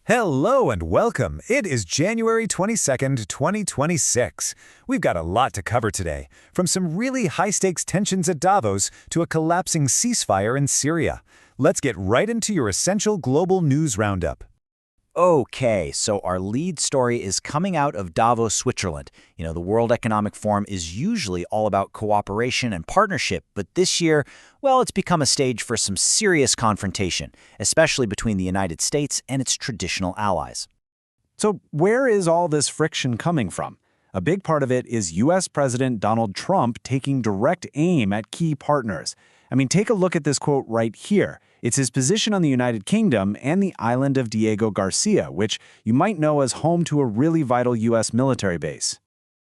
Hello and welcome. It is January 22nd, 2026. We've got a lot to cover today, from some really high-stakes tensions at Davos to a collapsing ceasefire in Syria. Let's get right into your essential global news roundup. Okay, so our lead story is coming out of Davos, Switzerland. The World Economic Forum is usually all about cooperation and partnership, but this year, well, it's become a stage for some serious confrontation, especially between the United States and its traditional allies. So where is all this friction coming from? A big part of it is U.S. President Donald Trump taking direct aim at key partners. Take a look at this quote right here. It's his position on the United Kingdom and the island of Diego Garcia, which you might know as home to a really vital U.S. military base.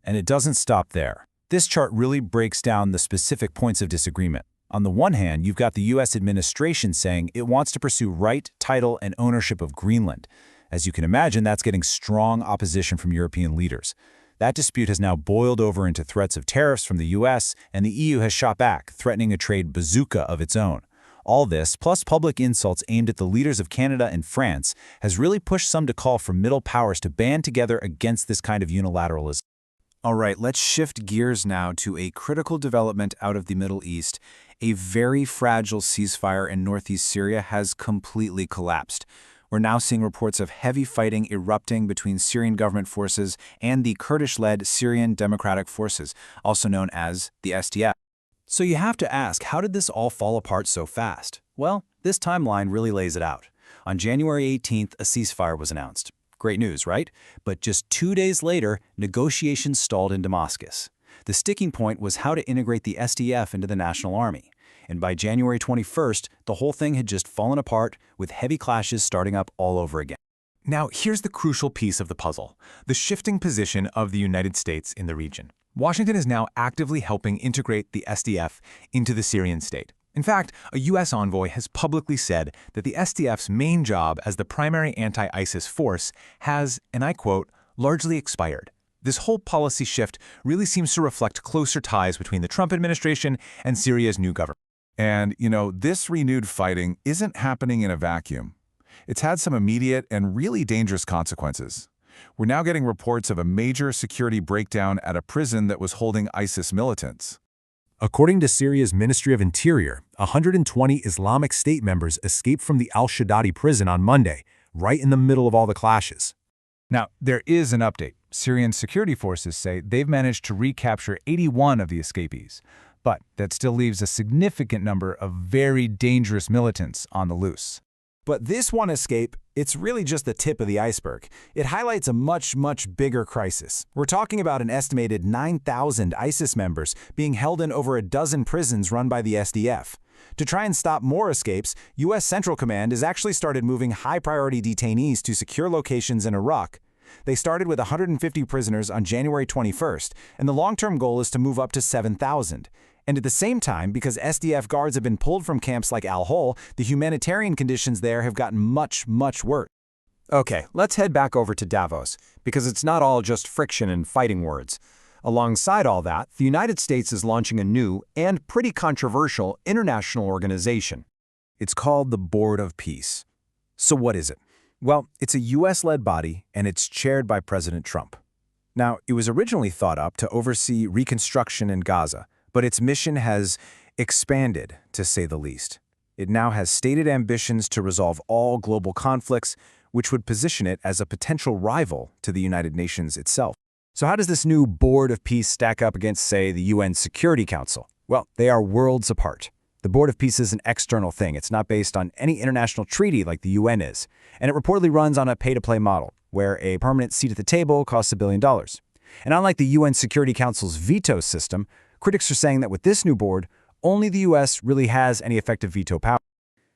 And it doesn't stop there. This chart really breaks down the specific points of disagreement. On the one hand, you've got the U.S. administration saying it wants to pursue right, title, and ownership of Greenland. As you can imagine, that's getting strong opposition from European leaders. That dispute has now boiled over into threats of tariffs from the U.S., and the EU has shot back, threatening a trade bazooka of its own. All this, plus public insults aimed at the leaders of Canada and France, has really pushed some to call for middle powers to band together against this kind of unilateralism. All right, let's shift gears now to a critical development out of the Middle East. A very fragile ceasefire in northeast Syria has completely collapsed. We're now seeing reports of heavy fighting erupting between Syrian government forces and the Kurdish-led Syrian Democratic Forces, also known as the SDF. So you have to ask, how did this all fall apart so fast? Well, this timeline really lays it out. On January 18th, a ceasefire was announced. Great news, right? But just 2 days later, negotiations stalled in Damascus. The sticking point was how to integrate the SDF into the National Army. And by January 21st, the whole thing had just fallen apart, with heavy clashes starting up all over again. Now, here's the crucial piece of the puzzle: the shifting position of the United States in the region. Washington is now actively helping integrate the SDF into the Syrian state. In fact, a U.S. envoy has publicly said that the SDF's main job as the primary anti-ISIS force has, and I quote, largely expired. This whole policy shift really seems to reflect closer ties between the Trump administration and Syria's new government. And, this renewed fighting isn't happening in a vacuum. It's had some immediate and really dangerous consequences. We're now getting reports of a major security breakdown at a prison that was holding ISIS militants. According to Syria's Ministry of Interior, 120 Islamic State members escaped from the al-Shaddadi prison on Monday, right in the middle of all the clashes. Now, there is an update. Syrian security forces say they've managed to recapture 81 of the escapees, but that still leaves a significant number of very dangerous militants on the loose. But this one escape, it's really just the tip of the iceberg. It highlights a much, much bigger crisis. We're talking about an estimated 9,000 ISIS members being held in over a dozen prisons run by the SDF. To try and stop more escapes, U.S. Central Command has actually started moving high-priority detainees to secure locations in Iraq. They started with 150 prisoners on January 21st, and the long-term goal is to move up to 7,000. And at the same time, because SDF guards have been pulled from camps like Al-Hol, the humanitarian conditions there have gotten much, much worse. Okay, let's head back over to Davos, because it's not all just friction and fighting words. Alongside all that, the United States is launching a new and pretty controversial international organization. It's called the Board of Peace. So what is it? Well, it's a U.S.-led body, and it's chaired by President Trump. Now, it was originally thought up to oversee reconstruction in Gaza, but its mission has expanded, to say the least. It now has stated ambitions to resolve all global conflicts, which would position it as a potential rival to the United Nations itself. So how does this new Board of Peace stack up against, say, the UN Security Council? Well, they are worlds apart. The Board of Peace is an external thing. It's not based on any international treaty like the UN is, and it reportedly runs on a pay-to-play model, where a permanent seat at the table costs $1 billion. And unlike the UN Security Council's veto system, critics are saying that with this new board, only the U.S. really has any effective veto power.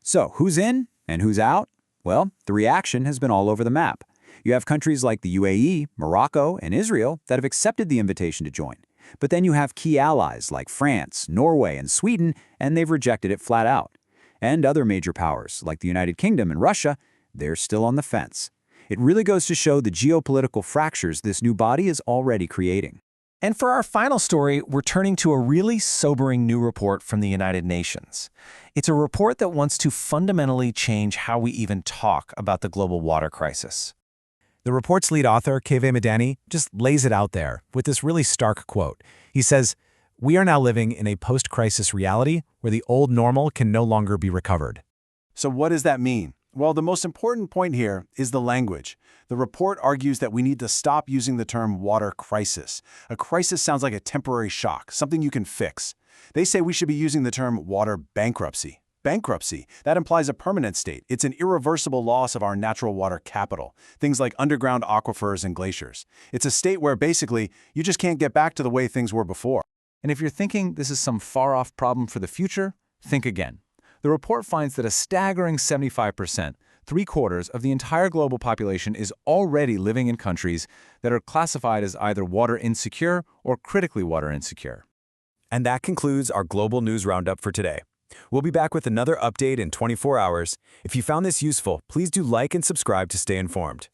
So, who's in and who's out? Well, the reaction has been all over the map. You have countries like the UAE, Morocco, and Israel that have accepted the invitation to join. But then you have key allies like France, Norway, and Sweden, and they've rejected it flat out. And other major powers like the United Kingdom and Russia, they're still on the fence. It really goes to show the geopolitical fractures this new body is already creating. And for our final story, we're turning to a really sobering new report from the United Nations. It's a report that wants to fundamentally change how we even talk about the global water crisis. The report's lead author, Keveh Madani, just lays it out there with this really stark quote. He says, "We are now living in a post-crisis reality where the old normal can no longer be recovered." So what does that mean? Well, the most important point here is the language. The report argues that we need to stop using the term water crisis. A crisis sounds like a temporary shock, something you can fix. They say we should be using the term water bankruptcy. Bankruptcy, that implies a permanent state. It's an irreversible loss of our natural water capital, things like underground aquifers and glaciers. It's a state where basically you just can't get back to the way things were before. And if you're thinking this is some far-off problem for the future, think again. The report finds that a staggering 75%, 3/4 of the entire global population is already living in countries that are classified as either water insecure or critically water insecure. And that concludes our Global News Roundup for today. We'll be back with another update in 24 hours. If you found this useful, please do like and subscribe to stay informed.